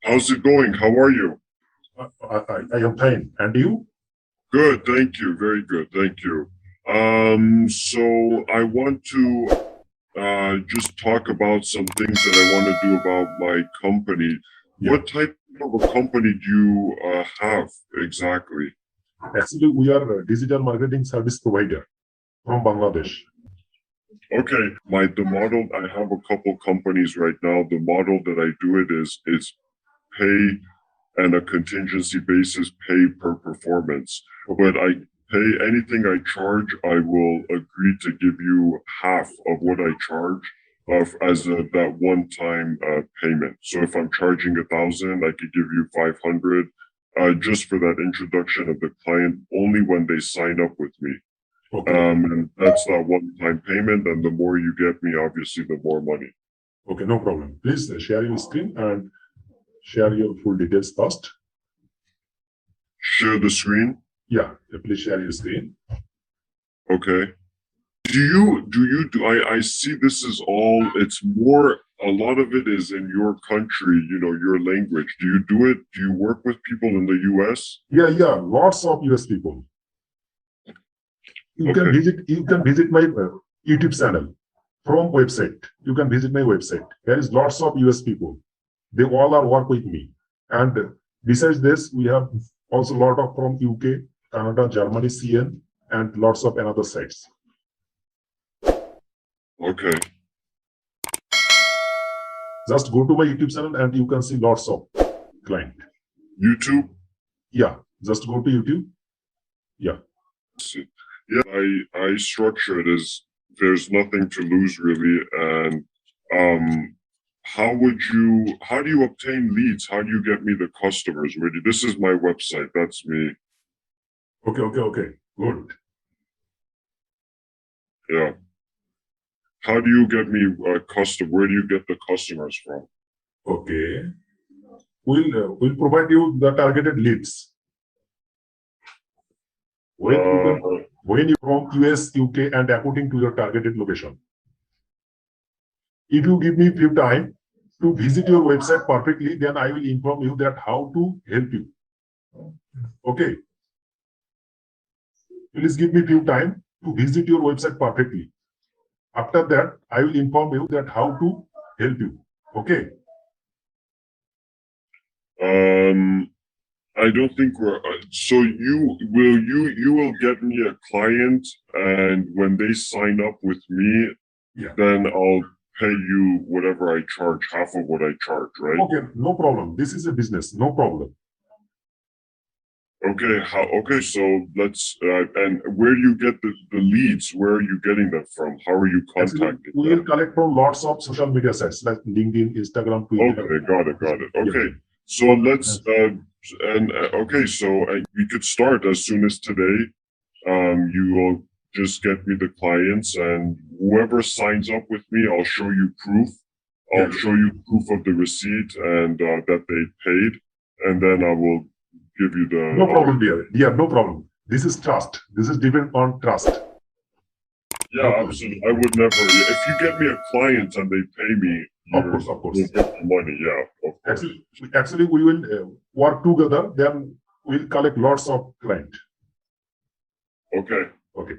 How's it going? How are you? I am fine. And you? Good, thank you. Very good, thank you. So I want to just talk about some things that I want to do about my company. Yeah. What type of a company do you have exactly? Actually, we are a digital marketing service provider from Bangladesh. Okay, the model, I have a couple companies right now. The model that I do it is pay and a contingency basis pay per performance. But I pay anything I charge, I will agree to give you half of what I charge as that one-time payment. So if I'm charging 1,000, I could give you 500 just for that introduction of the client only when they sign up with me. Okay. And that's that one-time payment, and the more you get me, obviously, the more money. Okay, no problem. Please share your screen and share your full details first. Share the screen. Yeah, please share your screen. Okay. I see this is all, it's more, a lot of it is in your country, your language. Do you do it? Do you work with people in the US? Yeah, lots of US people. You can visit my YouTube channel from website. You can visit my website. There is lots of US people. They all are work with me. And besides this, we have also a lot of from UK, Canada, Germany, CN, and lots of another sites. Okay. Just go to my YouTube channel and you can see lots of client. YouTube? Yeah, just go to YouTube. Yeah. Yeah, I structure it as there's nothing to lose really. And how do you obtain leads? How do you get me the customers? This is my website. That's me. Okay. Good. Yeah. How do you get me a customer? Where do you get the customers from? Okay. We'll provide you the targeted leads. When you from US, UK, and according to your targeted location. If you give me few time to visit your website perfectly, then I will inform you that how to help you. Okay. Please give me few time to visit your website perfectly. After that, I will inform you that how to help you. Okay. I don't think we're. So you will get me a client, and when they sign up with me, then I'll pay you whatever I charge, half of what I charge, right? Okay, no problem. This is a business, no problem. Okay, okay, so let's, and where do you get the leads? Where are you getting them from? How are you contacting we will collect from lots of social media sites like LinkedIn, Instagram, Twitter. Okay, got it. Okay, so let's, okay, so we could start as soon as today. You will just get me the clients, and whoever signs up with me, I'll show you proof. I'll show you proof of the receipt and that they paid, and then I will give you the... No problem, dear. Yeah, no problem. This is trust. This is depend on trust. Yeah, absolutely. I would never... If you get me a client and they pay me, of course. You'll get the money, yeah. Of course. Actually, we will work together. Then we'll collect lots of clients. Okay. Okay.